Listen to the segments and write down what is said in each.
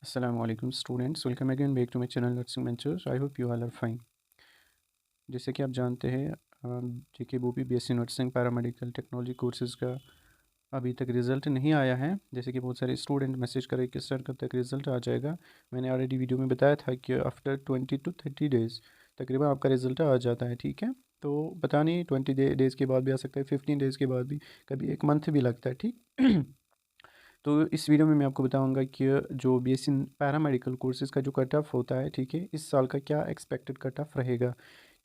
Assalamualaikum students, welcome again back to my channel Nursing Ventures. I hope you all are fine. जैसे कि आप जानते हैं JK BOPEE BSc nursing paramedical technology courses का अभी तक रिज़ल्ट नहीं आया है। जैसे कि बहुत सारे स्टूडेंट मैसेज कर रहे कि सर कब तक रिज़ल्ट आ जाएगा। मैंने ऑलरेडी वीडियो में बताया था कि आफ्टर 20 to 30 डेज़ तकरीबन आपका रिज़ल्ट आ जाता है, ठीक है। तो पता नहीं 20 डेज़ के बाद भी आ सकता है, 15 डेज़ के बाद भी, कभी एक मंथ भी लगता है, ठीक। तो इस वीडियो में मैं आपको बताऊंगा कि जो बीएससी पैरामेडिकल कोर्सेज़ का जो कट ऑफ होता है, ठीक है, इस साल का क्या एक्सपेक्टेड कट ऑफ रहेगा,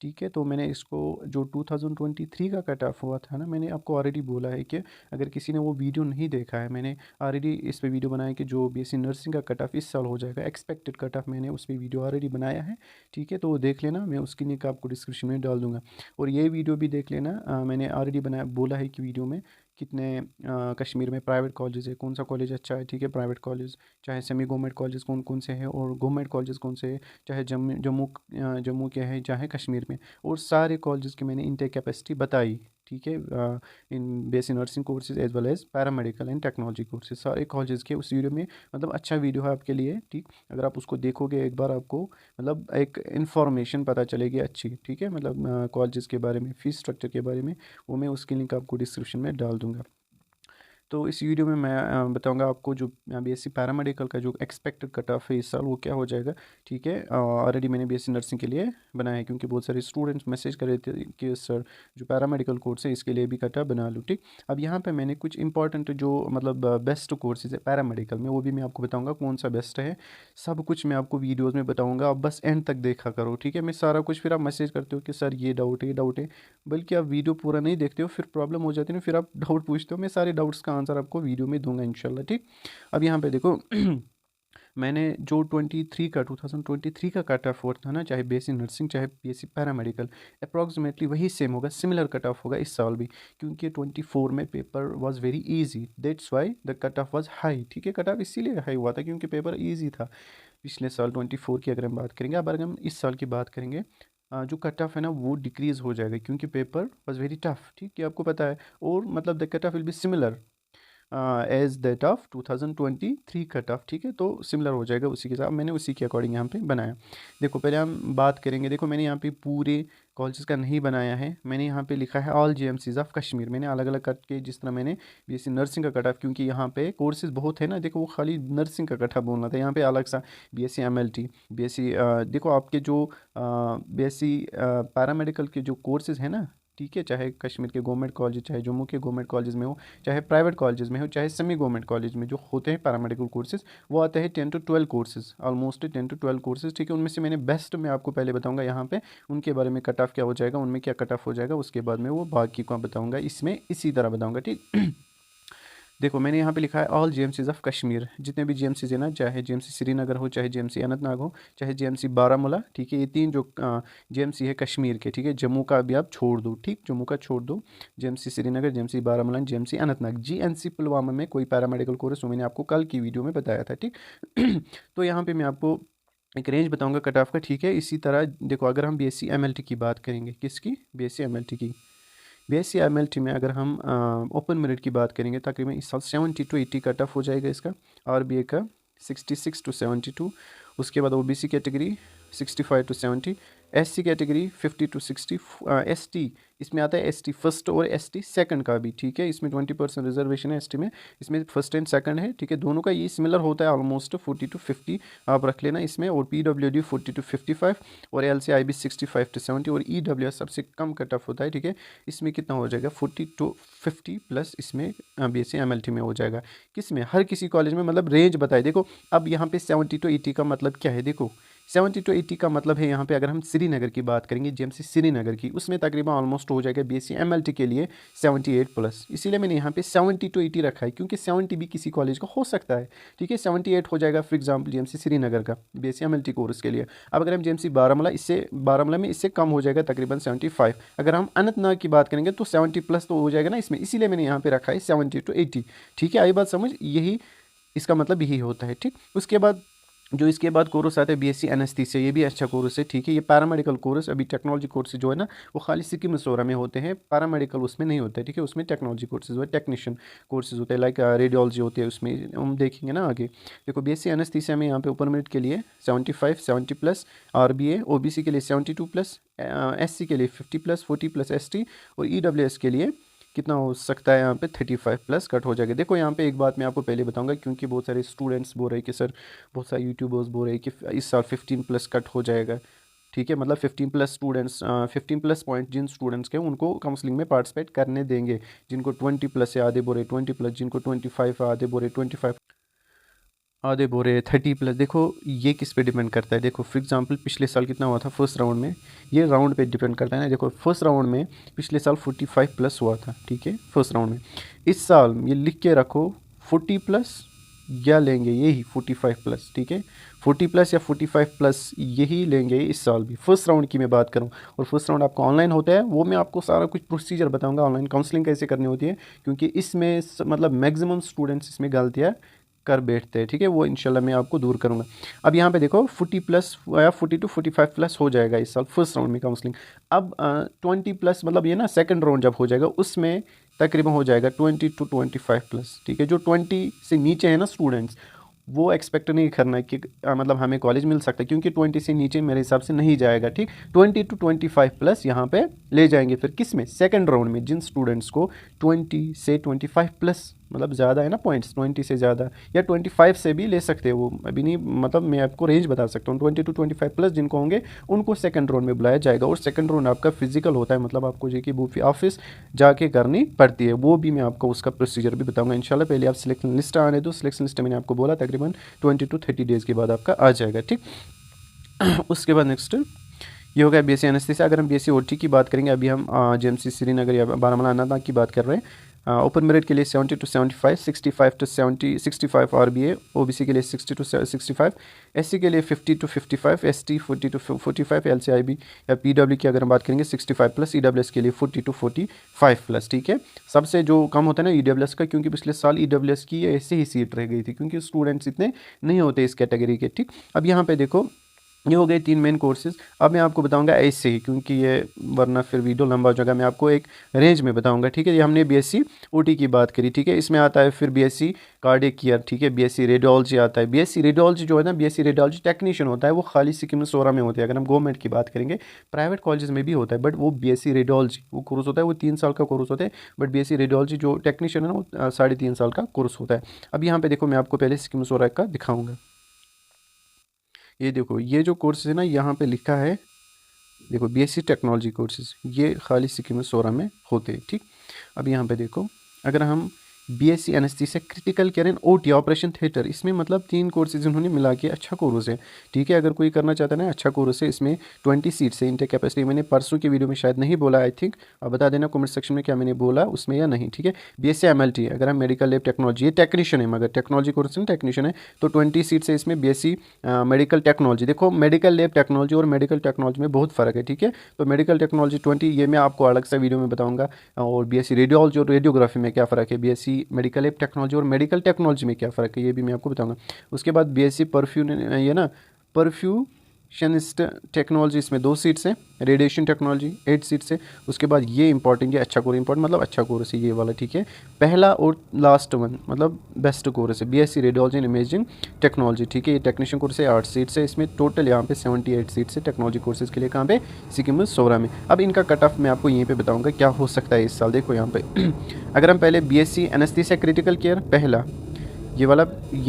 ठीक है। तो मैंने इसको जो 2023 का कट ऑफ हुआ था ना, मैंने आपको ऑलरेडी बोला है कि अगर किसी ने वो वीडियो नहीं देखा है, मैंने ऑलरेडी इस पे वीडियो बनाया कि जो बीएससी नर्सिंग का कट ऑफ इस साल हो जाएगा एक्सपेक्टेड कट ऑफ, मैंने उस पर वीडियो ऑलरेडी बनाया है, ठीक है। तो वो देख लेना, मैं उसकी लिंक आपको डिस्क्रिप्शन में डाल दूँगा। और ये वीडियो भी देख लेना, मैंने ऑलरेडी बनाया बोला है कि वीडियो में कितने कश्मीर में प्राइवेट कॉलेज है, कौन सा कॉलेज अच्छा है, ठीक है, प्राइवेट कॉलेज चाहे सेमी गवर्नमेंट कॉलेज कौन कौन से हैं और गवर्नमेंट कॉलेज कौन से हैं, चाहे जम्मू के हैं चाहे कश्मीर में, और सारे कॉलेज की मैंने इनटेक कैपेसिटी बताई, ठीक है। In basic nursing courses as well as paramedical and technology courses सारे कॉलेज के उस वीडियो में, मतलब अच्छा वीडियो है आपके लिए, ठीक। अगर आप उसको देखोगे एक बार, आपको मतलब एक इन्फॉर्मेशन पता चलेगी अच्छी, ठीक है, मतलब कॉलेज के बारे में, फीस स्ट्रक्चर के बारे में, वो मैं उसकी लिंक आपको डिस्क्रिप्शन में डाल दूँगा। तो इस वीडियो में मैं बताऊंगा आपको जो बीएससी पैरामेडिकल का जो एक्सपेक्टेड कट ऑफ है इस साल, वो क्या हो जाएगा, ठीक है। ऑलरेडी मैंने बीएससी नर्सिंग के लिए बनाया है, क्योंकि बहुत सारे स्टूडेंट्स मैसेज कर रहे थे कि सर जो पैरामेडिकल कोर्स है इसके लिए भी कट ऑफ बना लूँ, ठीक। अब यहाँ पे मैंने कुछ इंपॉर्टेंट जो मतलब बेस्ट कोर्सेज है पैरामेडिकल में, वो भी मैं आपको बताऊँगा कौन सा बेस्ट है। सब कुछ मैं आपको वीडियोज़ में बताऊँगा, आप बस एंड तक देखा करो, ठीक है। मैं सारा कुछ, फिर आप मैसेज करते हो कि सर ये डाउट है, ये डाउट है, बल्कि आप वीडियो पूरा नहीं देखते हो, फिर प्रॉब्लम हो जाती है ना, फिर आप डाउट पूछते हो, मैं सारे डाउट्स का आंसर आपको वीडियो में दूंगा इंशाल्लाह, ठीक। अब यहाँ पे देखो मैंने जो 2023 का कट ऑफ हुआ था ना, चाहे बीएससी नर्सिंग चाहे बीएससी पैरामेडिकल, अप्रॉक्सीमेटली वही सेम होगा, सिमिलर कट ऑफ होगा इस साल भी, क्योंकि 24 में paper was very easy, that's why the cut of was high, ठीक है। कट ऑफ इसीलिए हाई हुआ था क्योंकि पेपर इजी था पिछले साल 24 की अगर हम बात करेंगे। अब अगर हम इस साल की बात करेंगे, जो कट ऑफ है ना वो डिक्रीज़ हो जाएगा, क्योंकि पेपर वॉज वेरी टफ, ठीक है, आपको पता है। और मतलब the cut off will be similar as that of 2023 cut off, ठीक है। तो सिमिलर हो जाएगा उसी के साथ, मैंने उसी के अकॉर्डिंग यहाँ पे बनाया। देखो पहले हम बात करेंगे, देखो मैंने यहाँ पे पूरे कॉलेजेस का नहीं बनाया है, मैंने यहाँ पे लिखा है ऑल जीएमसीज ऑफ कश्मीर, मैंने अलग अलग कट के, जिस तरह मैंने बीएससी नर्सिंग का कट ऑफ, क्योंकि यहाँ पे कोर्सेज बहुत है ना, देखो वो खाली नर्सिंग का कट ऑफ बोलना था, यहाँ पे अलग सा बीएससी एमएलटी, बीएससी, देखो आपके जो बीएससी पैरामेडिकल के जो कोर्सेज है ना, ठीक है, चाहे कश्मीर के गवर्नमेंट कॉलेज, चाहे जम्मू के गवर्नमेंट कॉलेज में हो, चाहे प्राइवेट कॉलेजेस में हो, चाहे सेमी गवर्नमेंट कॉलेज में जो होते हैं पैरामेडिकल कोर्सेज, वो आते हैं 10 to 12 courses, almost 10 to 12 courses, ठीक है। उनमें से मैंने बेस्ट मैं आपको पहले बताऊंगा यहाँ पे, उनके बारे में कट ऑफ क्या हो जाएगा, उनमें क्या कट ऑफ हो जाएगा, उसके बाद में वो बाकी को बताऊँगा, इसमें इसी तरह बताऊँगा, ठीक। देखो मैंने यहाँ पे लिखा है ऑल जीएमसीज ऑफ कश्मीर, जितने भी जीएमसीज है ना, चाहे जीएमसी श्रीनगर हो, चाहे जीएमसी अनंतनाग हो, चाहे जीएमसी बारामूला, ठीक है, ये तीन जो जीएमसी है कश्मीर के, ठीक है। जम्मू का भी आप छोड़ दो, ठीक, जम्मू का छोड़ दो, GMC Srinagar, GMC Baramulla, GMC Anantnag, GNC Pulwama में कोई पैरामेडिकल कोर्स, वो मैंने आपको कल की वीडियो में बताया था, ठीक। तो यहाँ पर मैं आपको एक रेंज बताऊंगा कट ऑफ का, ठीक है। इसी तरह देखो अगर हम बीएससी एमएलटी की बात करेंगे, किसकी, बीएससी एमएलटी की, बीएससी एमएलटी में अगर हम ओपन मेरिट की बात करेंगे, तकरीबन इस साल 70 to 80 कट ऑफ हो जाएगा इसका, आरबीए का 66 to 72, उसके बाद OBC category 65 to 70, SC category 50 to 60, ST इसमें आता है, एसटी फर्स्ट और एसटी सेकंड का भी, ठीक है। इसमें 20% रिजर्वेशन है एसटी में, इसमें फर्स्ट एंड सेकंड है, ठीक है। दोनों का ये सिमिलर होता है ऑलमोस्ट 40 to 50 आप रख लेना इसमें, और पीडब्ल्यूडी 40 to 55, और एलसीआईबी 65 to 70, और ईडब्ल्यूएस सबसे कम कट ऑफ होता है, ठीक है। इसमें कितना हो जाएगा 40 to 50 प्लस, इसमें बीएससी एमएलटी में हो जाएगा, किस में, हर किसी कॉलेज में, मतलब रेंज बताए। देखो अब यहाँ पे 70 to 80 का मतलब क्या है, देखो 70 to 80 का मतलब है यहाँ पे अगर हम श्रीनगर की बात करेंगे, जीएमसी श्रीनगर की, उसमें तकरीबन ऑलमोस्ट हो जाएगा बीएससी एमएलटी के लिए 78 प्लस, इसीलिए मैंने यहाँ पे 70 to 80 रखा है, क्योंकि 70 भी किसी कॉलेज का हो सकता है, ठीक है। 78 हो जाएगा फॉर एग्जाम्पल जीएमसी श्रीनगर का बीएससी एमएलटी कोर्स के लिए। अब अगर हम जीएमसी बारामूला, इससे बारामूला में इससे कम हो जाएगा तकरीबन 75। अगर हम अनंतनाग की बात करेंगे तो 70 प्लस तो हो जाएगा ना इसमें, इसीलिए मैंने यहाँ पे रखा है 70 to 80, ठीक है। आई बात समझ, यही इसका मतलब यही होता है, ठीक। उसके बाद जो इसके बाद कोर्स आता है बीएससी एनेस्थीसिया, ये भी अच्छा कोर्स है, ठीक है। ये पैरामेडिकल कोर्स, अभी टेक्नोलॉजी कोर्स जो है ना वो खाली सिक्किम मिसोरा में होते हैं, पैरामेडिकल उसमें नहीं होता है, ठीक है। उसमें टेक्नोलॉजी कोर्सेज जो है, टेक्नीशियन कोर्सेज होते हैं, लाइक रेडियोलॉजी होती है, उसमें हम देखेंगे ना आगे। देखो बीएससी एनेस्थीसिया में यहाँ पे ओपन मेरिट के लिए 75 70+, आरबीए ओबीसी के लिए 72+, एससी के लिए 50+, 40+ एसटी, और ईडब्ल्यूएस के लिए कितना हो सकता है यहाँ पे 35+ कट हो जाएगा। देखो यहाँ पे एक बात मैं आपको पहले बताऊंगा, क्योंकि बहुत सारे स्टूडेंट्स बोल रहे हैं कि सर, बहुत सारे यूट्यूबर्स बोल रहे हैं कि इस साल 15+ कट हो जाएगा, ठीक है। मतलब 15+ स्टूडेंट्स, 15+ पॉइंट जिन स्टूडेंट्स के उनको काउंसलिंग में पार्टिसिपेट करने देंगे, जिनको 20+ है आधे बोल रहे 20+, जिनको 25 आधे बोल रहे 25 आधे बोरे 30+। देखो ये किस पे डिपेंड करता है, देखो फॉर एग्जांपल पिछले साल कितना हुआ था फर्स्ट राउंड में, ये राउंड पे डिपेंड करता है ना। देखो फर्स्ट राउंड में पिछले साल 45+ हुआ था, ठीक है, फर्स्ट राउंड में। इस साल ये लिख के रखो 40+ या लेंगे यही 45+, ठीक है। 40+ या 45+ यही लेंगे इस साल भी। फर्स्ट राउंड की मैं बात करूँ, और फर्स्ट राउंड आपका ऑनलाइन होता है, वो मैं आपको सारा कुछ प्रोसीजर बताऊंगा ऑनलाइन काउंसलिंग कैसे करनी होती है, क्योंकि इसमें मतलब मैक्सिमम स्टूडेंट्स इसमें गलतियाँ कर बैठते हैं, ठीक है। वो इंशाल्लाह मैं आपको दूर करूँगा। अब यहाँ पे देखो 40+ या 40 to 45+ हो जाएगा इस साल फर्स्ट राउंड में काउंसलिंग। अब 20+, मतलब ये ना सेकंड राउंड जब हो जाएगा उसमें तकरीबन हो जाएगा 20 to 25+, ठीक है। जो 20 से नीचे है ना स्टूडेंट्स, वो एक्सपेक्ट नहीं करना कि मतलब हमें कॉलेज मिल सकता है, क्योंकि 20 से नीचे मेरे हिसाब से नहीं जाएगा, ठीक। 20 to 25+ यहाँ पे ले जाएंगे फिर किस में, सेकंड राउंड में, जिन स्टूडेंट्स को 20 से 25+ मतलब ज़्यादा है ना पॉइंट्स, 20 से ज़्यादा या 25 से भी ले सकते हैं, वो अभी नहीं, मतलब मैं आपको रेंज बता सकता हूँ। 20 to 25+ जिनको होंगे उनको सेकंड राउंड में बुलाया जाएगा, और सेकंड राउंड आपका फिजिकल होता है, मतलब आपको जो कि बूफी ऑफिस जाके करनी पड़ती है, वो भी मैं आपको उसका प्रोसीजर भी बताऊंगा इंशाल्लाह। पहले आप सिलेक्शन लिस्ट आने दो, सिलेक्शन लिस्ट मैंने आपको बोला तकरीबन 20 to 30 डेज़ के बाद आपका आ जाएगा, ठीक। उसके बाद नेक्स्ट ये हो गया बीएससी एनेस्थीसिया। अगर हम बीएससी ओटी की बात करेंगे, अभी हम जेएमसी श्रीनगर या बारामूला अनंतनाग की बात कर रहे हैं। ओपन मेरिट के लिए 70 to 75, 65 to 70, 65 आरबीए, ओबीसी के लिए 60 to 65, एससी के लिए 50 to 55, एसटी 40 to 45, एलसीआईबी या पीडब्ल्यू की अगर हम बात करेंगे 65+, ईडब्ल्यूएस के लिए 40 to 45+, ठीक है। सबसे जो कम होता है ना ईडब्ल्यूएस का, क्योंकि पिछले साल ईडब्ल्यूएस की ऐसे ही सीट रह गई थी, क्योंकि स्टूडेंट्स इतने नहीं होते इस कैटेगरी के, ठीक। अब यहाँ पे देखो ये हो गए 3 मेन कोर्सेज। अब मैं आपको बताऊंगा ऐसे ही, क्योंकि ये वरना फिर वीडियो लंबा हो जाएगा, मैं आपको एक रेंज में बताऊंगा, ठीक है। ये हमने बीएससी ओटी की बात करी, ठीक है। इसमें आता है फिर बीएससी कार्डियक केयर, ठीक है। बीएससी रेडियोलॉजी आता है। बीएससी रेडियोलॉजी जो है ना, बीएससी रेडियोलॉजी टेक्नीशियन होता है, वो खाली सिक्किम सोरा में होते हैं। अगर हम गवर्नमेंट की बात करेंगे, प्राइवेट कॉलेज में भी होता है, बट वो बीएससी रेडियोलॉजी वो कोर्स होता है, वो 3 साल का कोर्स होता है। बट बीएससी रेडियोलॉजी जो टेक्नीशियन है ना, वो 3.5 साल का कोर्स होता है। अब यहाँ पे देखो मैं आपको पहले सिक्किम सोरा का दिखाऊंगा। ये देखो ये जो कोर्स है ना, यहाँ पे लिखा है, देखो बीएससी टेक्नोलॉजी कोर्सेज, ये खाली सिक्किम सोरा में होते हैं, ठीक। अब यहाँ पे देखो, अगर हम BSc anaesthesia critical care and OT operation theatre, इसमें मतलब 3 कोर्सेज इन्होंने मिला के अच्छा कोर्स है, ठीक है। अगर कोई करना चाहता है ना, अच्छा कोर्स है। इसमें 20 सीट्स है, इनटेक कैपेसिटी मैंने परसों की वीडियो में शायद नहीं बोला, आई थिंक। अब बता देना कमेंट सेक्शन में क्या मैंने बोला उसमें या नहीं, ठीक है। बीएससी एमएलटी, अगर हम मेडिकल लैब टेक्नोलॉजी, ये टेक्नीशियन है, मगर टेक्नोलॉजी कोर्स में टेक्नीशियन है, तो 20 सीट्स है इसमें। बीएससी मेडिकल टेक्नोलॉजी, देखो मेडिकल लैब टेक्नोलॉजी और मेडिकल टेक्नोलॉजी में बहुत फ़र्क है, ठीक है। तो मेडिकल टेक्नोलॉजी 20, ये मैं आपको अलग से वीडियो में बताऊँगा। और बीएससी रेडियोलॉजी और रेडियोग्राफी में क्या फ़र्क है, बीएससी मेडिकल लैब टेक्नोलॉजी और मेडिकल टेक्नोलॉजी में क्या फ़र्क है, ये भी मैं आपको बताऊंगा। उसके बाद बीएससी ये ना परफ्यूशनिस्ट टेक्नोलॉजी, इसमें 2 सीट्स हैं। रेडिएशन टेक्नोलॉजी 8 सीट्स है। उसके बाद ये इंपॉर्टेंट है, अच्छा कोर्स, इंपॉर्टेंट मतलब अच्छा कोर्स है ये वाला, ठीक है। पहला और लास्ट वन मतलब बेस्ट कोर्स है BSc radiology and imaging technology, ठीक है। ये टेक्नीशियन कोर्स है, 8 सीट्स है इसमें। टोटल यहाँ पे 78 सीट्स है टेक्नोलॉजी कोर्सेज के लिए, कहाँ पे, सिक्किम सोरा में। अब इनका कट ऑफ मैं आपको यहीं पे बताऊंगा क्या हो सकता है इस साल। देखो यहाँ पे अगर हम पहले बीएससी एनेस्थीसिया क्रिटिकल केयर, पहला ये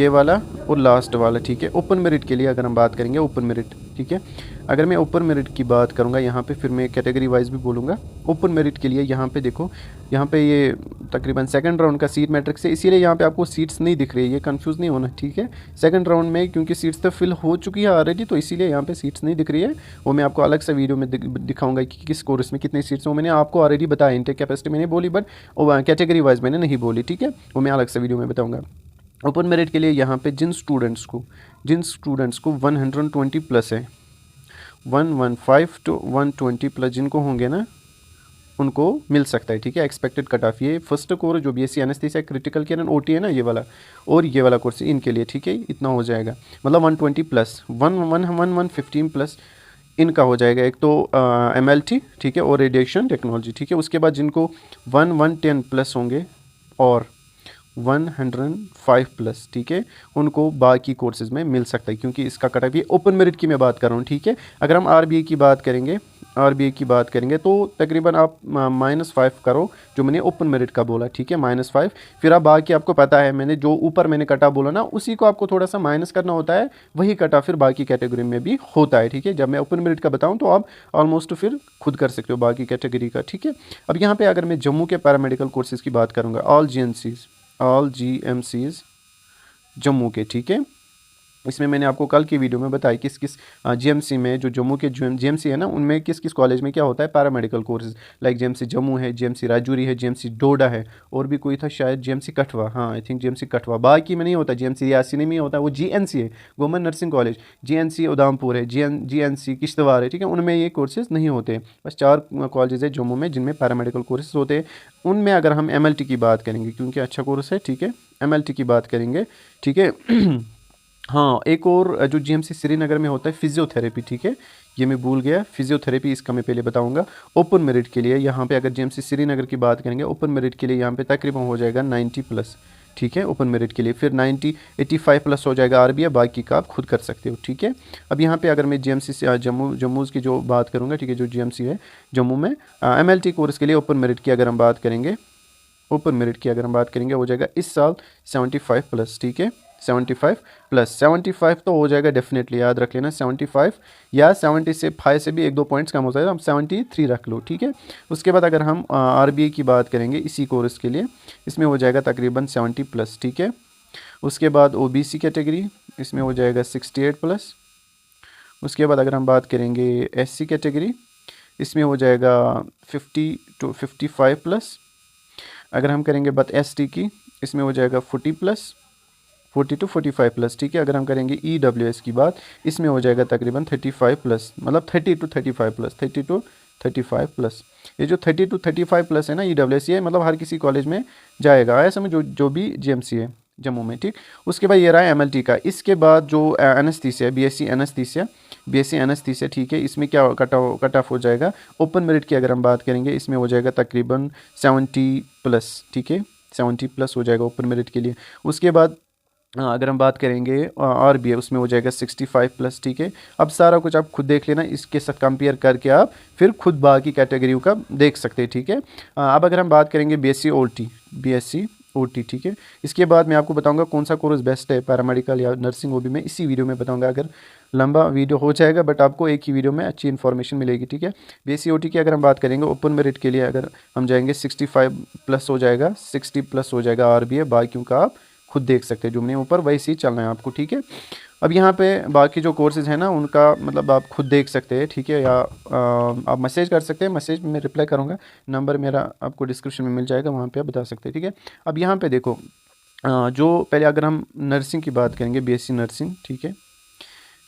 वाला और लास्ट वाला, ठीक है। ओपन मेरिट के लिए अगर हम बात करेंगे, ओपन मेरिट, ठीक है। अगर मैं ओपन मेरिट की बात करूँगा यहाँ पे, फिर मैं कैटेगरी वाइज भी बोलूँगा। ओपन मेरिट के लिए यहाँ पे देखो, यहाँ पे ये तकरीबन सेकंड राउंड का सीट मैट्रिक्स है, इसीलिए यहाँ पे आपको सीट्स नहीं दिख रही है, ये कंफ्यूज नहीं होना, ठीक है। सेकंड राउंड में क्योंकि सीट्स तो फिल हो चुकी है ऑलरेडी, तो इसीलिए यहाँ पे सीट्स नहीं दिख रही है। वो मैं आपको अलग से वीडियो में दिखाऊंगा कि किस कोर्स में कितनी सीट्स हैं। वो मैंने आपको ऑलरेडी बताया, इंटेक कैपेसिटी मैंने बोली, बट कैटेगरी वाइज मैंने नहीं बोली, ठीक है। वो मैं अलग से वीडियो में बताऊँगा। ओपन मेरिट के लिए यहाँ पे जिन स्टूडेंट्स को 120+ है, 115 to 120+ जिनको होंगे ना, उनको मिल सकता है, ठीक है। एक्सपेक्टेड कट ऑफ, ये फर्स्ट कोर्स जो BSc anaesthesia critical care and OT है ना, ये वाला और ये वाला कोर्स इनके लिए, ठीक है, इतना हो जाएगा। मतलब 120 प्लस 115 प्लस इनका हो जाएगा। एक तो MLT, ठीक है, और रेडिएशन टेक्नोलॉजी, ठीक है। उसके बाद जिनको 110 प्लस होंगे और 105 प्लस, ठीक है, उनको बाकी कोर्सेज में मिल सकता है, क्योंकि इसका कट ऑफ, ये ओपन मेरिट की मैं बात कर रहा हूँ, ठीक है। अगर हम RBA की बात करेंगे तो तकरीबन आप -5 करो, जो मैंने ओपन मेरिट का बोला, ठीक है, -5। फिर आप बाकी, आपको पता है मैंने जो ऊपर मैंने कटा बोला ना, उसी को आपको थोड़ा सा माइनस करना होता है, वही कटा फिर बाकी कैटेगरी में भी होता है, ठीक है। जब मैं ओपन मेरिट का बताऊँ तो आप ऑलमोस्ट फिर खुद कर सकते हो बाकी कैटेगरी का, ठीक है। अब यहाँ पे अगर मैं जम्मू के पैरामेडिकल कोर्सेज़ की बात करूँगा, ऑल GMCs जम्मू के, ठीक है। इसमें मैंने आपको कल की वीडियो में बताया किस किस GMC में, जो जम्मू के GMC है ना, उनमें किस किस कॉलेज में क्या होता है paramedical courses, like GMC Jammu है, GMC राजौरी है, GMC डोडा है, और भी कोई था शायद GMC कठवा, हाँ आई थिंक GMC कठवा। बाकी में नहीं होता, GMC रियासी में नहीं होता, वो GNC है, government nursing college. GNC Udhampur है, GNC किश्तवाड़ है, ठीक है, उनमें ये कोर्सेज नहीं होते। बस 4 कॉलेज है जम्मू में जिनमें पैरामेडिकल कोर्सेज होते हैं। उनमें अगर हम MLT की बात करेंगे, क्योंकि अच्छा कोर्स है, ठीक है, MLT की बात करेंगे, ठीक है। हाँ, एक और जो GMC श्रीनगर में होता है फिजियोथेरेपी, ठीक है, ये मैं भूल गया, फिजियोथेरेपी इसका मैं पहले बताऊंगा। ओपन मेरिट के लिए यहाँ पे अगर GMC श्रीनगर की बात करेंगे, ओपन मेरिट के लिए यहाँ पे तकरीबन हो जाएगा 90 प्लस, ठीक है, ओपन मेरिट के लिए। फिर 85 प्लस हो जाएगा RBA, बाकी का आप खुद कर सकते हो, ठीक है। अब यहाँ पे अगर मैं GMC से जम्मू की जो बात करूँगा, ठीक है, जो GMC है जम्मू में MLT कोर्स के लिए ओपन मेरिट की अगर हम बात करेंगे, हो जाएगा इस साल 75 प्लस, ठीक है, 75 प्लस। 75 तो हो जाएगा डेफिनेटली, याद रख लेना 75, या 75 से भी 1-2 पॉइंट्स कम हो जाएगा, हम 73 रख लो, ठीक है। उसके बाद अगर हम RBA की बात करेंगे इसी कोर्स के लिए, इसमें हो जाएगा तकरीबन 70 प्लस, ठीक है। उसके बाद OBC कैटेगरी, इसमें हो जाएगा 68 प्लस। उसके बाद अगर हम बात करेंगे SC कैटेगरी, इसमें हो जाएगा 50 to 55 प्लस। अगर हम करेंगे बात ST की, इसमें हो जाएगा 40 प्लस, 40 to 45 प्लस, ठीक है। अगर हम करेंगे EWS की बात, इसमें हो जाएगा तकरीबन 35 प्लस, मतलब 30 to 35 प्लस, 30 to 35 प्लस। ये जो 30 to 35 प्लस है ना EWS, ये मतलब हर किसी कॉलेज में जाएगा, आया समझ, जो भी GMC है जम्मू में, ठीक। उसके बाद ये रहा MLT का। इसके बाद जो एनेस्थीसिया, BSc एनेस्थीसिया, ठीक है, इसमें क्या कट ऑफ हो जाएगा ओपन मेरिट की अगर हम बात करेंगे, इसमें हो जाएगा तकरीबन 70 प्लस, ठीक है, 70 प्लस हो जाएगा ओपन मेरिट के लिए। उसके बाद अगर हम बात करेंगे RBA, उसमें हो जाएगा 65 प्लस, ठीक है। अब सारा कुछ आप खुद देख लेना, इसके साथ कंपेयर करके आप फिर खुद बाकी कैटेगरी का देख सकते हैं, ठीक है। अब अगर हम बात करेंगे BSc OT, ठीक है। इसके बाद मैं आपको बताऊंगा कौन सा कोर्स बेस्ट है पैरामेडिकल या नर्सिंग, वो भी मैं इसी वीडियो में बताऊंगा। अगर लंबा वीडियो हो जाएगा, बट आपको एक ही वीडियो में अच्छी इन्फॉर्मेशन मिलेगी, ठीक है। BSc OT की अगर हम बात करेंगे ओपन मेरिट के लिए अगर हम जाएंगे 65 प्लस हो जाएगा, 60 प्लस हो जाएगा RBA, बाकियों का आप खुद देख सकते हैं, जो मैंने ऊपर वैसे ही चलना है आपको, ठीक है। अब यहाँ पे बाकी जो कोर्सेज़ हैं ना, उनका मतलब आप खुद देख सकते हैं, ठीक है, या आप मैसेज कर सकते हैं, मैसेज में रिप्लाई करूँगा, नंबर मेरा आपको डिस्क्रिप्शन में मिल जाएगा, वहाँ पे आप बता सकते हैं, ठीक है। अब यहाँ पे देखो, जो पहले अगर हम नर्सिंग की बात करेंगे, BSc नर्सिंग, ठीक है,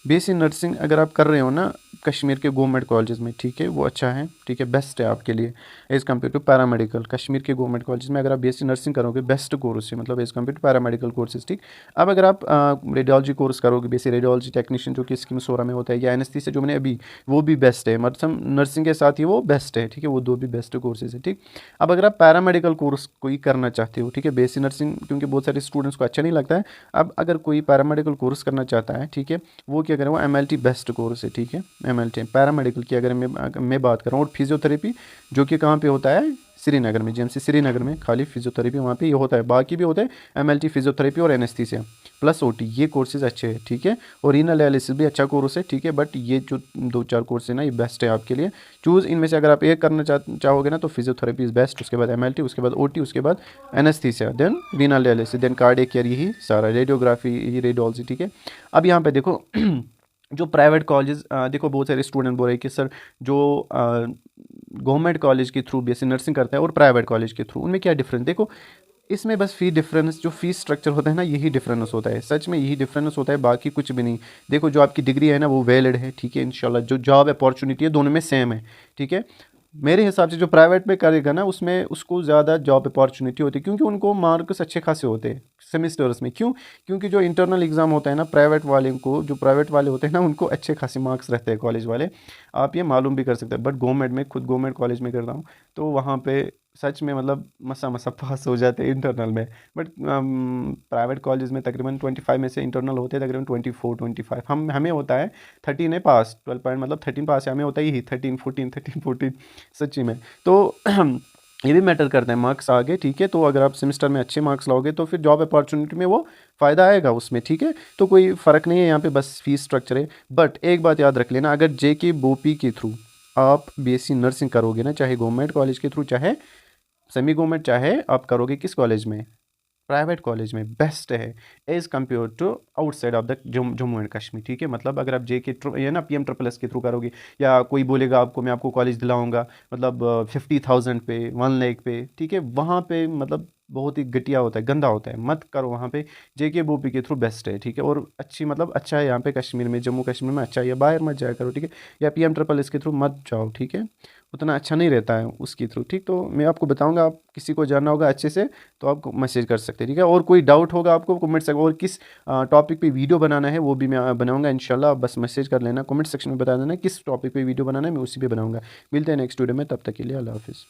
BSc नर्सिंग अगर आप कर रहे हो ना कश्मीर के गवर्नमेंट कॉलेजेस में, ठीक है, वो अच्छा है, ठीक है, बेस्ट है आपके लिए as compare to paramedical. Kashmir के गवर्नमेंट कॉलेज में अगर आप BSc नर्सिंग करोगे, बेस्ट कोर्स है, मतलब as compare to paramedical courses, ठीक। अब अगर आप रेडियोलॉजी कोर्स करोगे, BSc रेडियोलॉजी टेक्नीशियन, जो कि स्कीम 16 में होता है, या एनेस्थीसिया जो मैंने अभी, वो भी बेस्ट है, मतलब नर्सिंग के साथ ही वो बेस्ट है, ठीक है, वो 2 भी बेस्ट कोर्सेज है, ठीक। अब अगर आप पैरामेडिकल कोर्स कोई करना चाहते हो, ठीक है, BSc नर्सिंग क्योंकि बहुत सारे स्टूडेंट्स को अच्छा नहीं लगता है, अब अगर कोई पैरामेडिकल कोर्स करना चाहता है, ठीक है, वो क्या करें, वो MLT बेस्ट कोर्स है, ठीक है, MLT पैरामेडिकल की अगर मैं बात करूँ। और फिजियोथेरेपी जो कि कहाँ पे होता है, श्रीनगर में, GMC श्रीनगर में खाली फिजियोथेरेपी वहाँ पे ये होता है, बाकी भी होते हैं MLT फिजियोथेरेपी और एनेस्थीसिया प्लस OT, ये कोर्सेज अच्छे हैं, ठीक है। और रीनल डायलिसिस भी अच्छा कोर्स है, ठीक है, बट ये जो 2-4 कोर्स है ना, ये बेस्ट है आपके लिए। चूज़ इनमें से अगर आप एक करना चाहोगे ना, तो फिजियोथेरेपी इज़ बेस्ट, उसके बाद MLT, उसके बाद OT, उसके बाद anaesthesia, then renal dialysis, then cardiac care, यही सारा, रेडियोग्राफी, यही रेडियोलॉजी, ठीक है। अब यहाँ पे देखो जो प्राइवेट कॉलेज, देखो बहुत सारे स्टूडेंट बोल रहे हैं कि सर जो गवर्नमेंट कॉलेज के थ्रू BSc नर्सिंग करता है और प्राइवेट कॉलेज के थ्रू, उनमें क्या डिफरेंस, देखो इसमें बस फी डिफरेंस, जो फीस स्ट्रक्चर होता है ना, यही डिफरेंस होता है, सच में यही डिफरेंस होता है, बाकी कुछ भी नहीं। देखो जो आपकी डिग्री है ना, वो वैलिड है, ठीक है, इंशाल्लाह जो जॉब अपॉर्चुनिटी है दोनों में सेम है, ठीक है। मेरे हिसाब से जो प्राइवेट में करेगा ना उसमें उसको ज़्यादा जॉब अपॉर्चुनिटी होती है, क्योंकि उनको मार्क्स अच्छे खासे होते हैं सेमेस्टर्स में। क्यों? क्योंकि जो इंटरनल एग्ज़ाम होता है ना प्राइवेट वाले को, जो प्राइवेट वाले होते हैं ना उनको अच्छे खासे मार्क्स रहते हैं कॉलेज वाले। आप ये मालूम भी कर सकते हैं। बट गवर्नमेंट में, खुद गवर्नमेंट कॉलेज में करता हूँ, तो वहाँ पे सच में मतलब मसा मसा पास हो जाते हैं इंटरनल में। बट प्राइवेट कॉलेज में तकरीबन 25 में से इंटरनल होते हैं तकरीबन 24-25। हमें होता है 13 है पास, 12 पॉइंट मतलब 13 पास है, हमें होता ही 13-14 सच्ची में। तो ये भी मैटर करता है मार्क्स आगे, ठीक है। तो अगर आप सेमेस्टर में अच्छे मार्क्स लाओगे तो फिर जॉब अपॉर्चुनिटी में वो फ़ायदा आएगा उसमें, ठीक है। तो कोई फ़र्क नहीं है यहाँ पे, बस फीस स्ट्रक्चर है। बट एक बात याद रख लेना, अगर जेके बोपी के थ्रू आप बीएससी नर्सिंग करोगे ना, चाहे गवर्नमेंट कॉलेज के थ्रू, चाहे सेमी गवर्नमेंट, चाहे आप करोगे किस कॉलेज में, प्राइवेट कॉलेज में, बेस्ट है as compare to outside of the Jammu and Kashmir, ठीक है। मतलब अगर आप जे के ये ना पीएम ट्रिपल एस के थ्रू करोगे, या कोई बोलेगा आपको मैं आपको कॉलेज दिलाऊंगा मतलब 50,000 पे, 1 लाख पे, ठीक है, वहाँ पे मतलब बहुत ही घटिया होता है, गंदा होता है, मत करो वहाँ पे। जेके बोपी के थ्रू बेस्ट है, ठीक है। और अच्छी मतलब अच्छा है यहाँ पे कश्मीर में, जम्मू कश्मीर में अच्छा है, या बाहर मत जाया करो, ठीक है। या पीएम ट्रिपल एस के थ्रू मत जाओ, ठीक है, उतना अच्छा नहीं रहता है उसके थ्रू, ठीक। तो मैं आपको बताऊंगा, आप किसी को जानना होगा अच्छे से तो आप मैसेज कर सकते हैं, ठीक है। और कोई डाउट होगा आपको कमेंट सेक्शन, और किस टॉपिक पे वीडियो बनाना है वो भी मैं बनाऊंगा इंशाल्लाह। आप बस मैसेज कर लेना, कमेंट सेक्शन में बता देना किस टॉपिक पे वीडियो बनाना है, मैं उसी पे बनाऊंगा। मिलते हैं नेक्स्ट वीडियो में, तब तक के लिए अल्लाह हाफिज़।